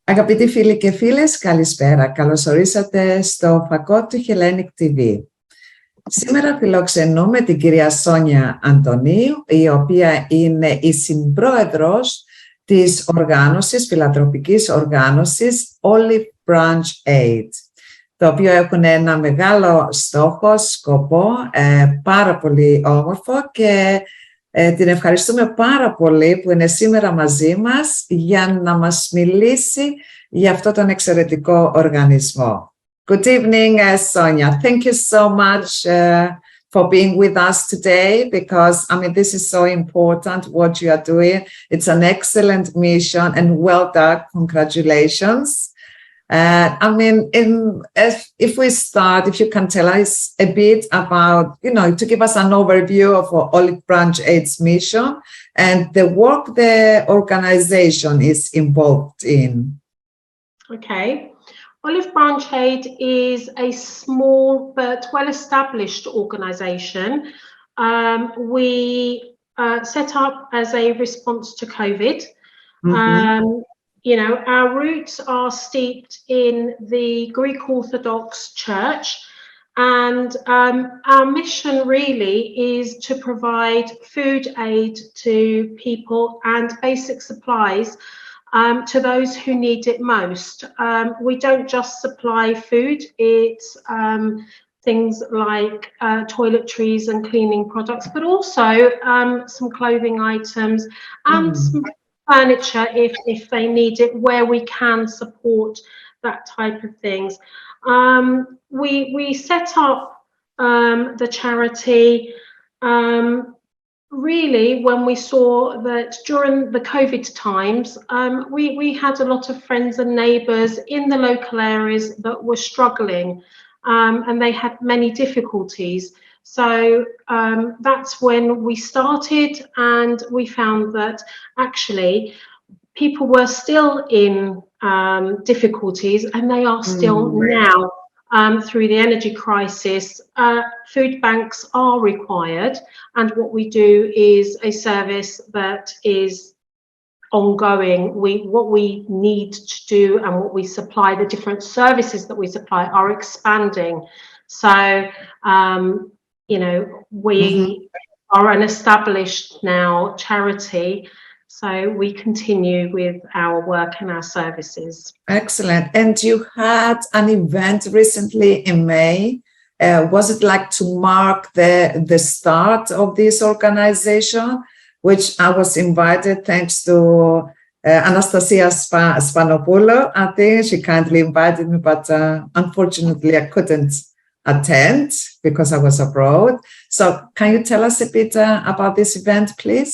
Αγαπητοί φίλοι και φίλες, καλησπέρα. Καλώς ορίσατε στο Φακό του Hellenic TV. Σήμερα φιλοξενούμε την κυρία Σόνια Αντωνίου, η οποία είναι η συν-πρόεδρος της οργάνωσης, φιλανθρωπικής οργάνωσης Olive Branch Aid, το οποίο έχουν ένα μεγάλο στόχο, σκοπό, πάρα πολύ όμορφο και την ευχαριστούμε πάρα πολύ που είναι σήμερα μαζί μας για να μας μιλήσει για αυτό τον εξαιρετικό οργανισμό. Good evening, Sonia. Thank you so much for being with us today because, this is so important what you are doing. It's an excellent mission and well done. Congratulations. If we start, if you can tell us a bit about, to give us an overview of Olive Branch Aid's mission and the work the organization is involved in. Okay. Olive Branch Aid is a small but well-established organization. We set up as a response to COVID. Our roots are steeped in the Greek Orthodox Church, and our mission really is to provide food aid to people and basic supplies to those who need it most. We don't just supply food, it's things like toiletries and cleaning products, but also some clothing items and some furniture if they need it, where we can support that type of things. We set up the charity really when we saw that during the COVID times, we had a lot of friends and neighbours in the local areas that were struggling and they had many difficulties. So that's when we started, and we found that actually people were still in difficulties, and they are still now. Through the energy crisis, food banks are required, and what we do is a service that is ongoing. What we need to do and what we supply, the different services that we supply, are expanding. So we are an established now charity, so we continue with our work and our services. Excellent. And you had an event recently in May. Was it like to mark the start of this organization, which I was invited thanks to Anastasia Spanopoulou. I think she kindly invited me, but unfortunately I couldn't attend because I was abroad. So can you tell us a bit about this event, please?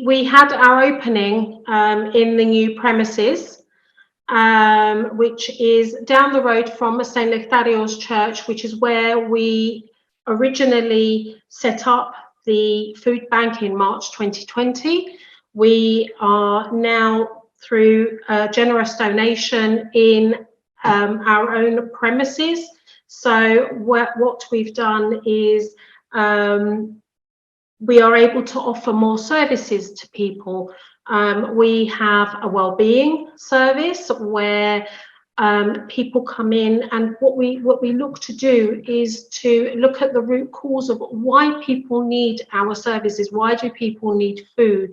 We had our opening in the new premises, which is down the road from St. Lectarios Church, which is where we originally set up the food bank in March 2020. We are now, through a generous donation, in our own premises. So what we've done is we are able to offer more services to people. We have a well-being service where people come in, and what we look to do is to look at the root cause of why people need our services. Why do people need food?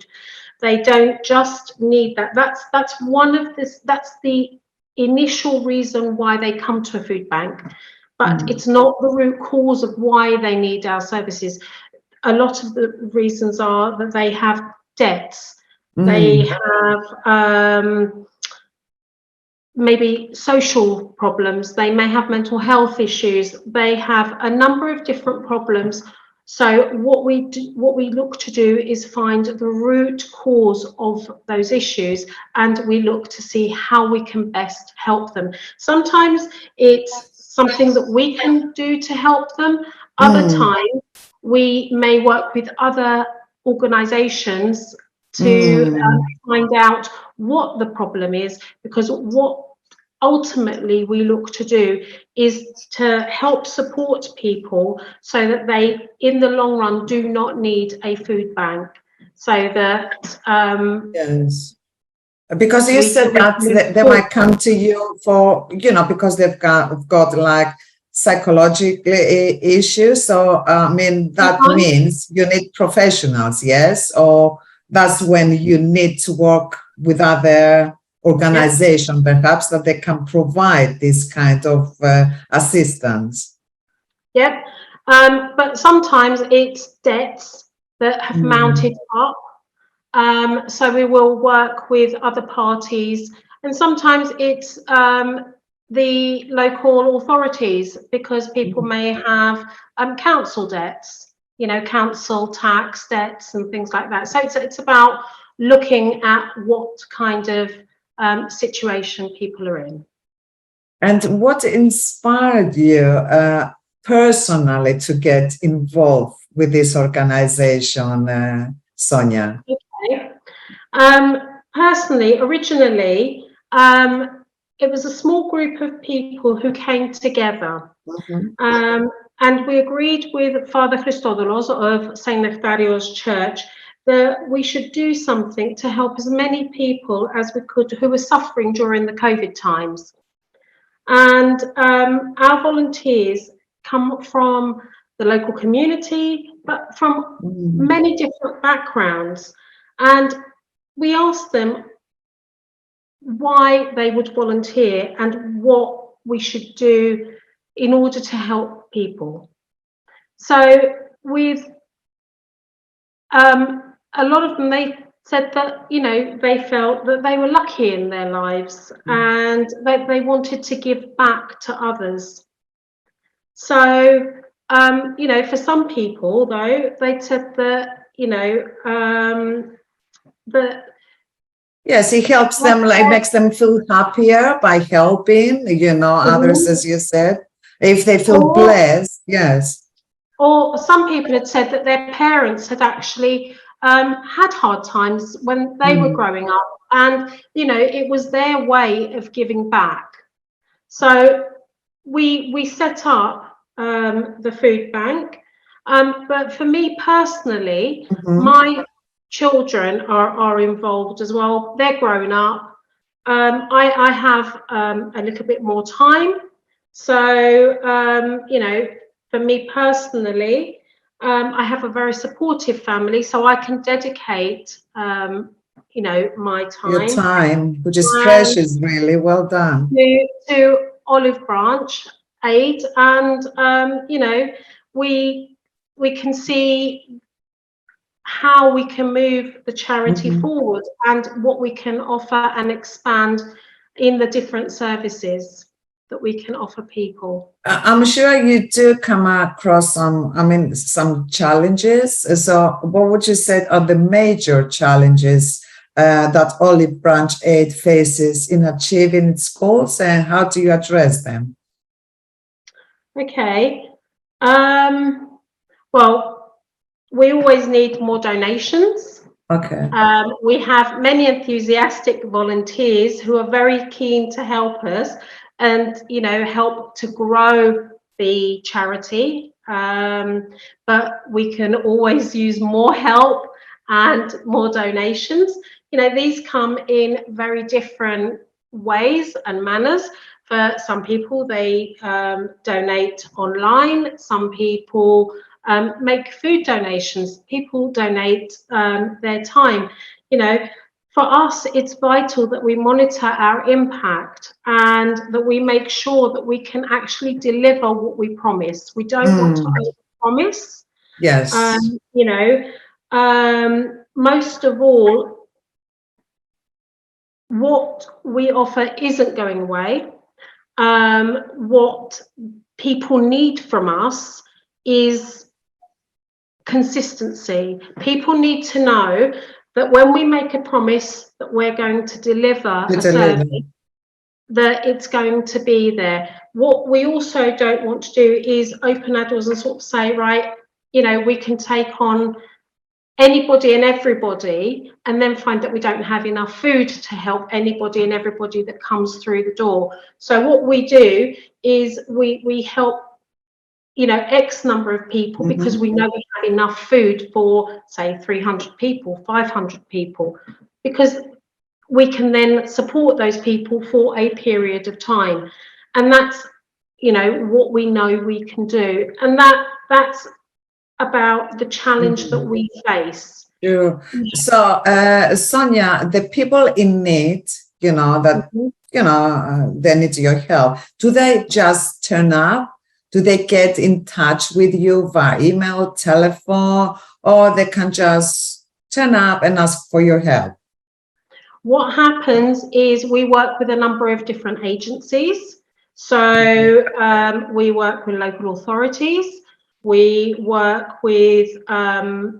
They don't just need that. That's one of this. That's the initial reason why they come to a food bank, but it's not the root cause of why they need our services. A lot of the reasons are that they have debts, they have maybe social problems, they may have mental health issues, they have a number of different problems. So what we look to do is find the root cause of those issues, and we look to see how we can best help them. Sometimes it's something that we can do to help them. Other times we may work with other organizations to find out what the problem is, because what ultimately we look to do is to help support people so that they, in the long run, do not need a food bank. So that yes. Because you said that they might come to you for, because they've got like psychological issues. So, I mean, that means you need professionals, yes? Or that's when you need to work with other organizations, perhaps, that they can provide this kind of assistance. Yep. But sometimes it's debts that have mounted up. So we will work with other parties, and sometimes it's the local authorities, because people may have council debts, council tax debts and things like that. So it's about looking at what kind of situation people are in. And what inspired you personally to get involved with this organization, Sonia? Okay. Personally, originally, it was a small group of people who came together, and we agreed with Father Christodu lu of St. Neftario's Church that we should do something to help as many people as we could who were suffering during the COVID times. And our volunteers come from the local community, but from many different backgrounds. And we asked them why they would volunteer and what we should do in order to help people. So with a lot of them, they said that, they felt that they were lucky in their lives and that they wanted to give back to others. So, for some people, though, they said that, that yes, it helps them, like makes them feel happier by helping, others, as you said, if they feel blessed, yes. Or some people had said that their parents had actually had hard times when they were growing up, and, it was their way of giving back. So we set up the food bank, but for me personally, my children are involved as well. They're grown up. I have a little bit more time. So, for me personally, I have a very supportive family, so I can dedicate, my time. Your time, which is precious, really. Well done. To Olive Branch Aid, and, we can see how we can move the charity forward and what we can offer and expand in the different services that we can offer people. I'm sure you do come across some challenges. So what would you say are the major challenges that Olive Branch Aid faces in achieving its goals, and how do you address them? Okay. Well, we always need more donations. Okay. We have many enthusiastic volunteers who are very keen to help us and, help to grow the charity. But we can always use more help and more donations. These come in very different ways and manners. For some people, they donate online. Some people make food donations. People donate their time. For us, it's vital that we monitor our impact and that we make sure that we can actually deliver what we promise. We don't want to overpromise. Yes. Most of all, what we offer isn't going away. What people need from us is consistency. People need to know that when we make a promise that we're going to deliver a service, that it's going to be there. What we also don't want to do is open our doors and sort of say, right, we can take on anybody and everybody, and then find that we don't have enough food to help anybody and everybody that comes through the door. So what we do is we help X number of people because we know we have enough food for, say, 300 people, 500 people, because we can then support those people for a period of time. And that's, you know, what we know we can do. And that's about the challenge that we face. Sure. So, Sonia, the people in need, you know, that, you know, they need your help. Do they just turn up? Do they get in touch with you via email, telephone, or they can just turn up and ask for your help? What happens is we work with a number of different agencies. So we work with local authorities. We work with the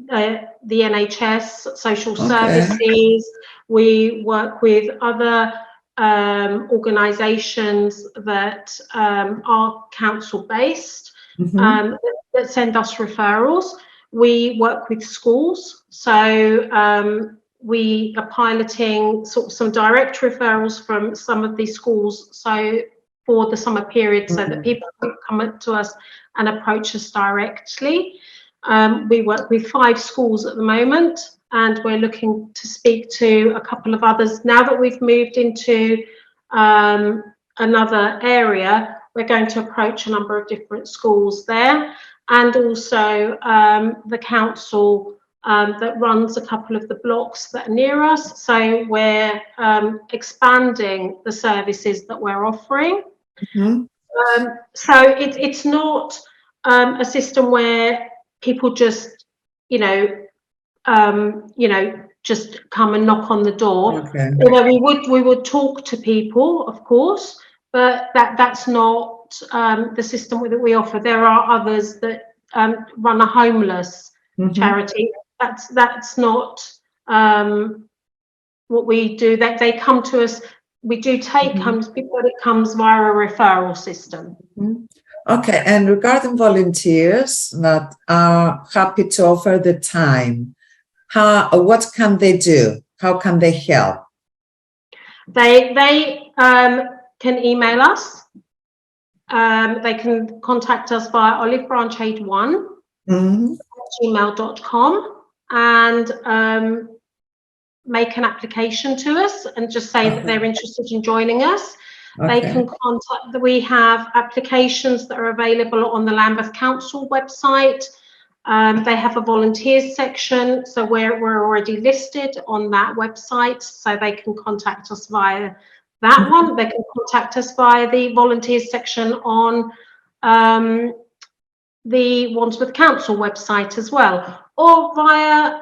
NHS, social services. We work with other organisations that are council-based, that send us referrals. We work with schools. So we are piloting sort of some direct referrals from some of these schools, so for the summer period, so that people can come up to us and approach us directly. We work with 5 schools at the moment, and we're looking to speak to a couple of others. Now that we've moved into another area, we're going to approach a number of different schools there, and also the council that runs a couple of the blocks that are near us. So we're expanding the services that we're offering. So it's not a system where people just, just come and knock on the door. Although we would talk to people, of course, but that's not the system that we offer. There are others that run a homeless charity. That's not what we do. That they come to us. We do take homeless people, but it comes via a referral system. Okay, and regarding volunteers that are happy to offer the time, what can they do? How can they help? They can email us. They can contact us via olivebranch81 @gmail.com and make an application to us and just say that they're interested in joining us. They can contact. We have applications that are available on the Lambeth Council website. They have a volunteers section, so we're already listed on that website, so they can contact us via that one. They can contact us via the volunteers section on the Wandsworth Council website as well, or via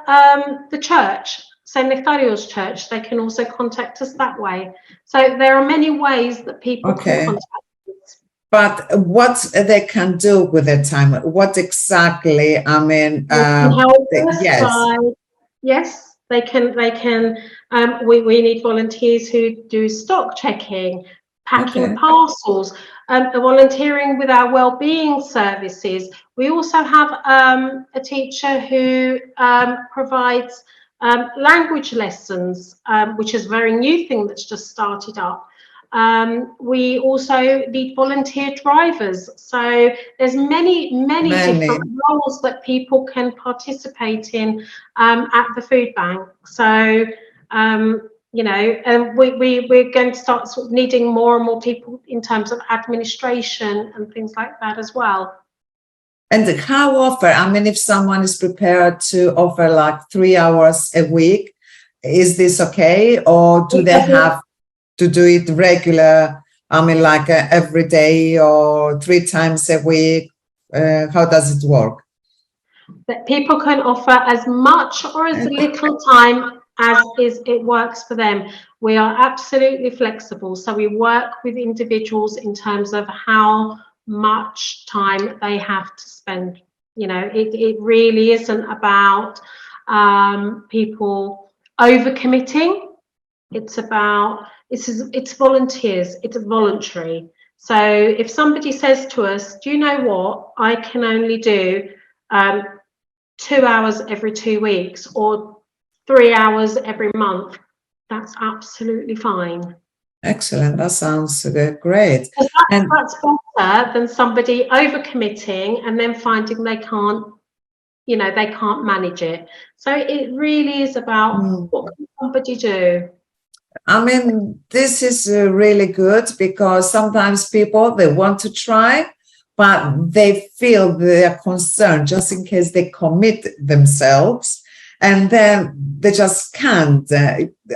the church, St. Nectario's Church. They can also contact us that way. So there are many ways that people can contact us. But what they can do with their time? What exactly? I mean, yes, they can. We need volunteers who do stock checking, packing parcels, volunteering with our wellbeing services. We also have a teacher who provides language lessons, which is a very new thing that's just started up. We also need volunteer drivers. So there's many different roles that people can participate in at the food bank. So we're going to start sort of needing more and more people in terms of administration and things like that as well. And how often, I mean, if someone is prepared to offer like 3 hours a week, is this okay? Or do they have to do it regular? I mean, like every day or 3 times a week? How does it work? That people can offer as much or as little time as it works for them. We are absolutely flexible. So we work with individuals in terms of how much time they have to spend. It really isn't about people overcommitting. It's volunteers. It's voluntary. So if somebody says to us, do you know what, I can only do 2 hours every 2 weeks or 3 hours every month, that's absolutely fine. Excellent. That sounds great. That's better than somebody overcommitting and then finding they can't you know, they can't manage it. So it really is about what can somebody do? I mean, this is really good, because sometimes people, they want to try, but they feel they are concerned just in case they commit themselves, and then they just can't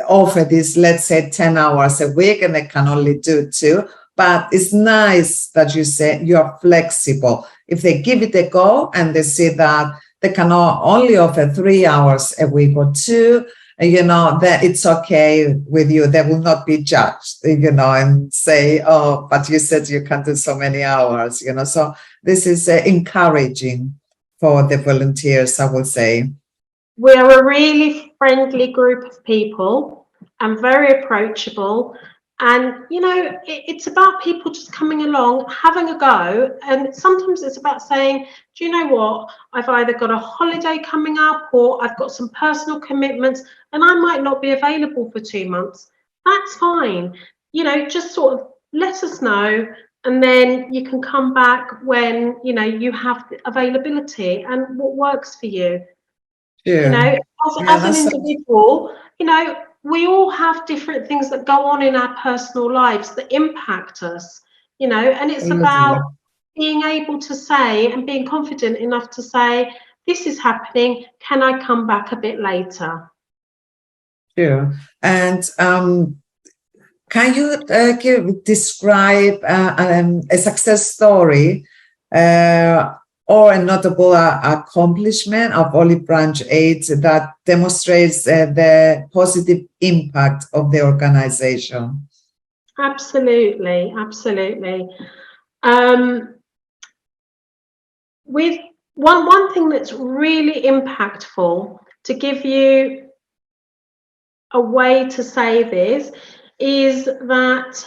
offer this, let's say 10 hours a week, and they can only do 2. But it's nice that you say you are flexible. If they give it a go and they see that they can only offer 3 hours a week or 2, you know, that it's okay with you. They will not be judged, you know, and say, oh, but you said you can do so many hours, you know. So this is encouraging for the volunteers, I would say. We're a really friendly group of people and very approachable. And, you know, it's about people just coming along, having a go. And sometimes it's about saying, do you know what? I've either got a holiday coming up, or I've got some personal commitments, and I might not be available for 2 months. That's fine. You know, just sort of let us know, and then you can come back when, you know, you have the availability and what works for you. Yeah. You know, as an individual, you know, we all have different things that go on in our personal lives that impact us, you know, and it's about being able to say and being confident enough to say, this is happening, can I come back a bit later? Sure. And can you describe a success story or a notable accomplishment of Olive Branch 8 that demonstrates the positive impact of the organization? Absolutely, absolutely. With one thing that's really impactful, to give you a way to say this, is that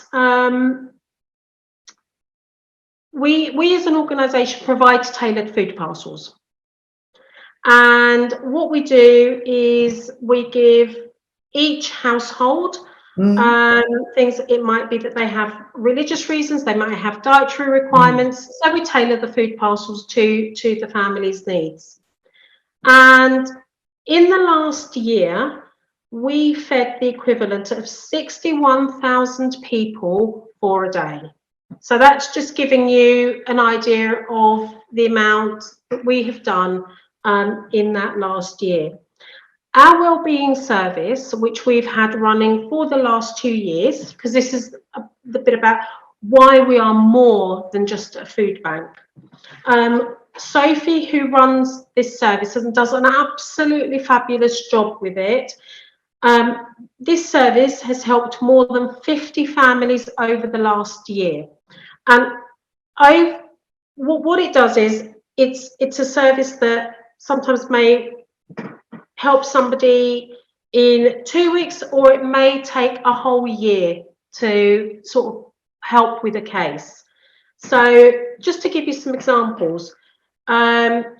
we as an organisation provide tailored food parcels, and what we do is we give each household things. It might be that they have religious reasons, they might have dietary requirements, so we tailor the food parcels to the family's needs. And in the last year, we fed the equivalent of 61,000 people for a day. So that's just giving you an idea of the amount that we have done in that last year. Our wellbeing service, which we've had running for the last 2 years, because this is the bit about why we are more than just a food bank. Sophie, who runs this service and does an absolutely fabulous job with it, this service has helped more than 50 families over the last year. And what it does is it's a service that sometimes may help somebody in 2 weeks, or it may take a whole year to sort of help with a case. So just to give you some examples,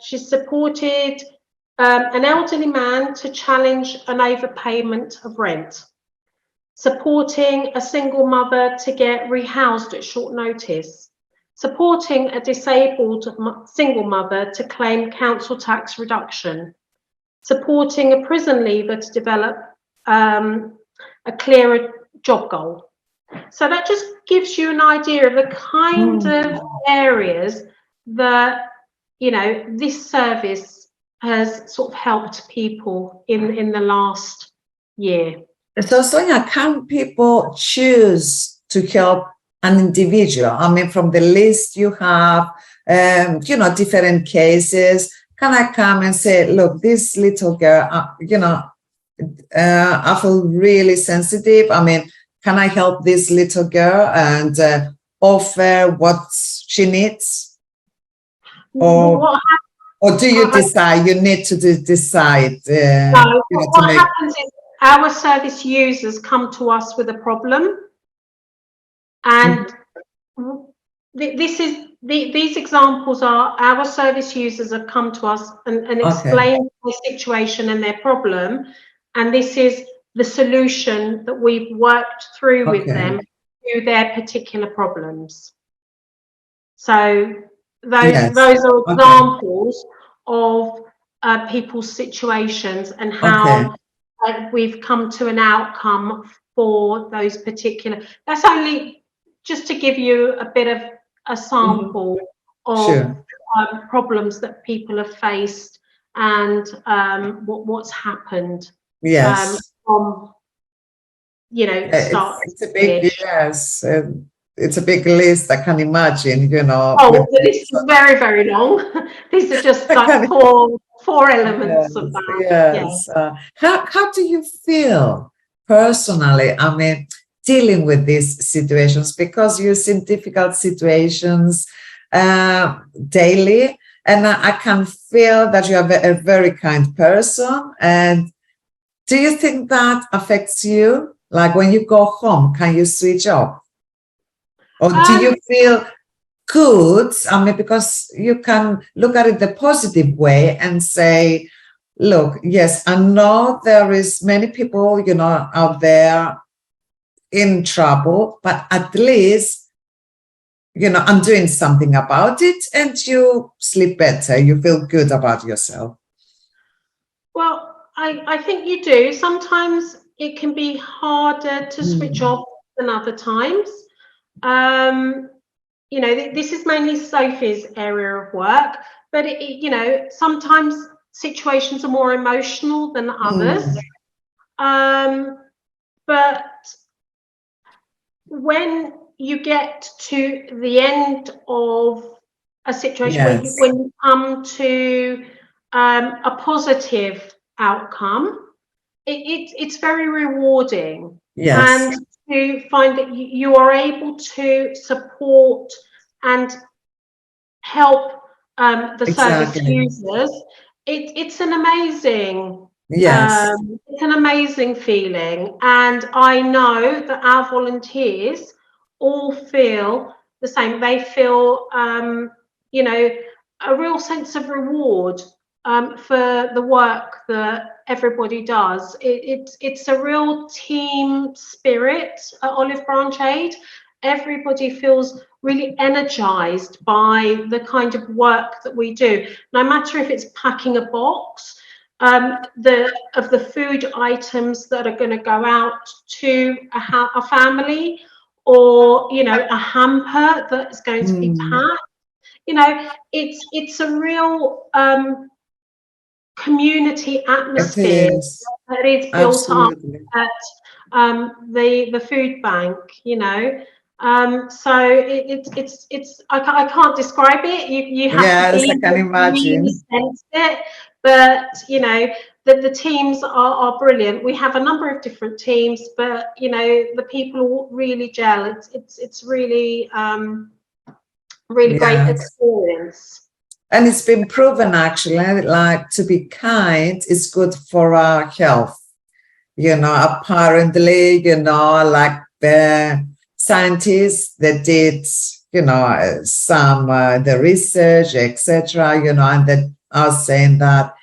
she's supported an elderly man to challenge an overpayment of rent, supporting a single mother to get rehoused at short notice, supporting a disabled single mother to claim council tax reduction, supporting a prison leaver to develop a clearer job goal. So that just gives you an idea of the kind of areas that, you know, this service has sort of helped people in the last year. So, Sonia, can people choose to help an individual? I mean, from the list you have, you know, different cases. Can I come and say, look, this little girl, you know, I feel really sensitive. I mean, can I help this little girl and offer what she needs? Or do you decide? You need to decide. No, what happens is our service users come to us with a problem, and these examples are our service users have come to us and explained their situation and their problem, and this is the solution that we've worked through with them to their particular problems. So those are examples of people's situations and how we've come to an outcome for those particular. That's only just to give you a bit of a sample of problems that people have faced and what's happened. Yes. From, you know, it's a big, yes. It's a big list, I can imagine, you know. Oh, the list is very, very long. These are just like four elements of that. Yes. How do you feel personally, I mean, dealing with these situations? Because you're in difficult situations daily, and I can feel that you are a very kind person. And do you think that affects you? Like when you go home, can you switch off? Or do you feel good? I mean, because you can look at it the positive way and say, look, yes, I know there is many people, you know, out there in trouble, but at least, you know, I'm doing something about it, and you sleep better. You feel good about yourself. Well, I think you do. Sometimes it can be harder to switch off than other times. You know, this is mainly Sophie's area of work, but you know, sometimes situations are more emotional than others. But when you get to the end of a situation, when you come to a positive outcome, it's very rewarding. And to find that you are able to support and help the service users, it's an amazing it's an amazing feeling. And I know that our volunteers all feel the same. They feel you know, a real sense of reward for the work that everybody does. It's a real team spirit at Olive Branch Aid. Everybody feels really energized by the kind of work that we do. No matter if it's packing a box of the food items that are going to go out to a family, or, you know, a hamper that's going to be packed. You know, it's a real community atmosphere that is built up at the food bank, you know. So it's I can't describe it. You have to be, I can imagine. Sense it, but you know, the teams are brilliant. We have a number of different teams, but you know, the people really gel. It's really really great experience. And it's been proven, actually, like, to be kind is good for our health. You know, apparently, you know, like the scientists that did, you know, some the research, etc., you know, and that are saying that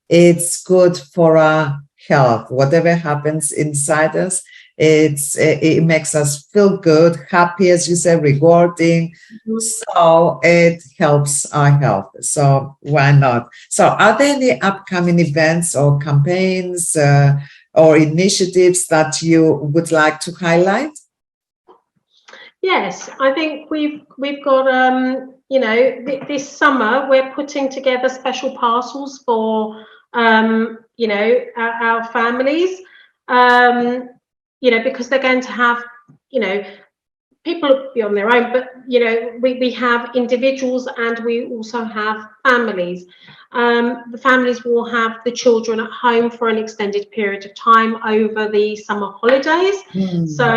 it's good for our health. Whatever happens inside us, it makes us feel good, happy, as you say, rewarding. So it helps our health. So why not? So are there any upcoming events or campaigns or initiatives that you would like to highlight? Yes, I think we've got you know, this summer we're putting together special parcels for you know, our families. You know, because they're going to have, you know, people will be on their own, but you know, we have individuals and we also have families. The families will have the children at home for an extended period of time over the summer holidays. So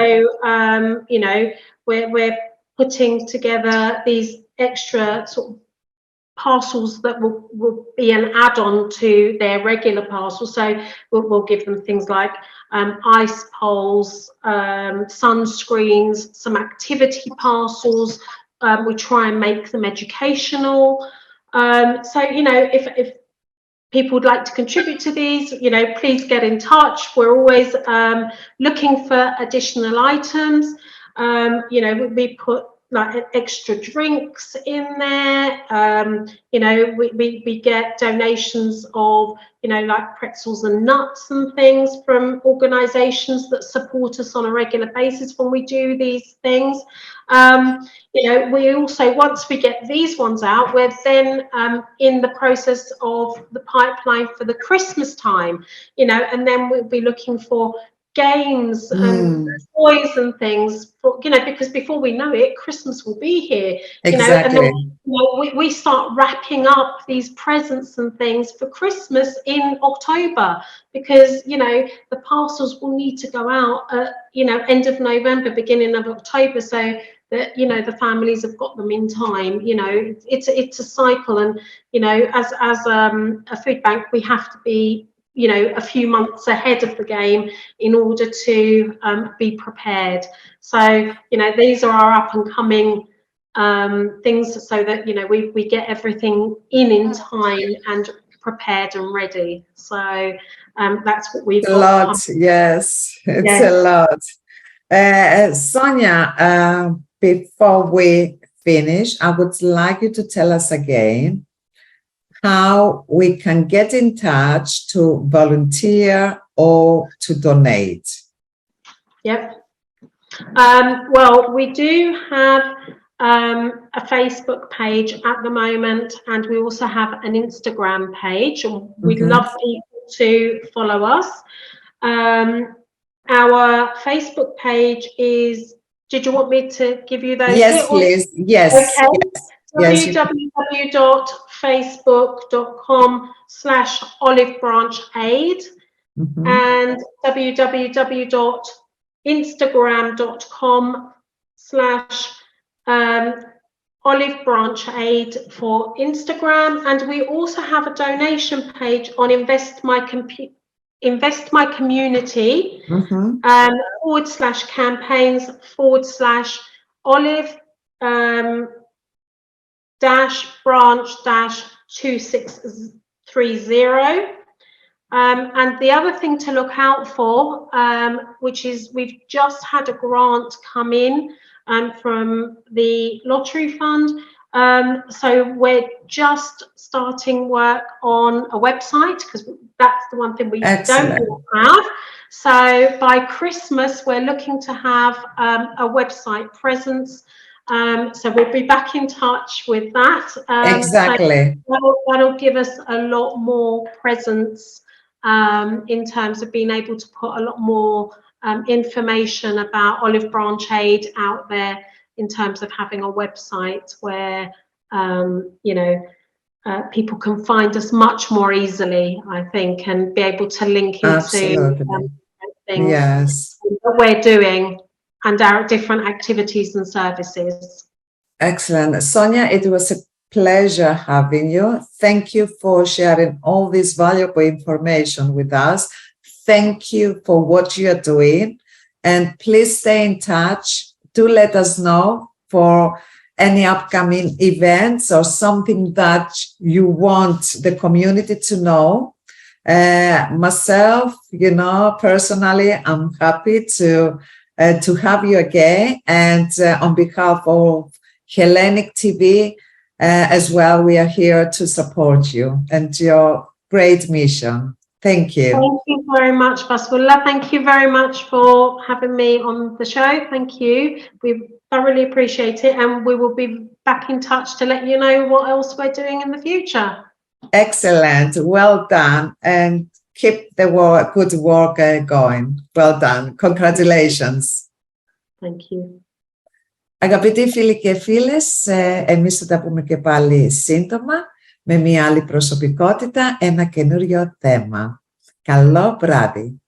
you know, we're putting together these extra sort of parcels that will be an add-on to their regular parcels. So we'll give them things like ice poles, sunscreens, some activity parcels. We try and make them educational. So, you know, if people would like to contribute to these, you know, please get in touch. We're always looking for additional items. You know, we put like extra drinks in there. You know, we get donations of, you know, like pretzels and nuts and things from organisations that support us on a regular basis when we do these things. You know, we also, once we get these ones out, we're then in the process of the pipeline for the Christmas time, you know, and then we'll be looking for games and toys and things, for, you know, because before we know it, Christmas will be here. Exactly. You know, and then, you know, we start wrapping up these presents and things for Christmas in October, because, you know, the parcels will need to go out at, you know, end of November, beginning of October, so that, you know, the families have got them in time. You know, it's a cycle, and, you know, as a food bank, we have to be, you know, a few months ahead of the game in order to be prepared. So, you know, these are our up and coming things, so that, you know, we get everything in time and prepared and ready. So that's what we've got. A lot, yes, it's a lot. Sonia, before we finish, I would like you to tell us again how we can get in touch to volunteer or to donate. Yep. Well, we do have a Facebook page at the moment, and we also have an Instagram page. We'd love people to follow us. Our Facebook page is, did you want me to give you those? Yes, please. Yes. Okay. Yes. www.facebook.com/olivebranchaid and www.instagram.com/olivebranchaid for Instagram. And we also have a donation page on Invest My Community /campaigns/olive branch 2630. And the other thing to look out for, which is we've just had a grant come in from the lottery fund. So we're just starting work on a website, because that's the one thing we don't have. So by Christmas, we're looking to have a website presence. So we'll be back in touch with that. Exactly. So that'll give us a lot more presence in terms of being able to put a lot more information about Olive Branch Aid out there, in terms of having a website where, you know, people can find us much more easily, I think, and be able to link into things that we're doing and our different activities and services. Excellent. Sonia, it was a pleasure having you. Thank you for sharing all this valuable information with us. Thank you for what you are doing. And please stay in touch. Do let us know for any upcoming events or something that you want the community to know. Myself, you know, personally, I'm happy to have you again. And on behalf of Hellenic TV as well, we are here to support you and your great mission. Thank you. Thank you very much, Baswullah. Thank you very much for having me on the show. Thank you. We thoroughly appreciate it, and we will be back in touch to let you know what else we're doing in the future. Excellent. Well done. And keep the good work going. Well done. Congratulations. Thank you. Αγαπητοί φίλοι και φίλες, εμείς θα τα πούμε και πάλι σύντομα με μια άλλη προσωπικότητα, ένα καινούριο θέμα. Καλό βράδυ.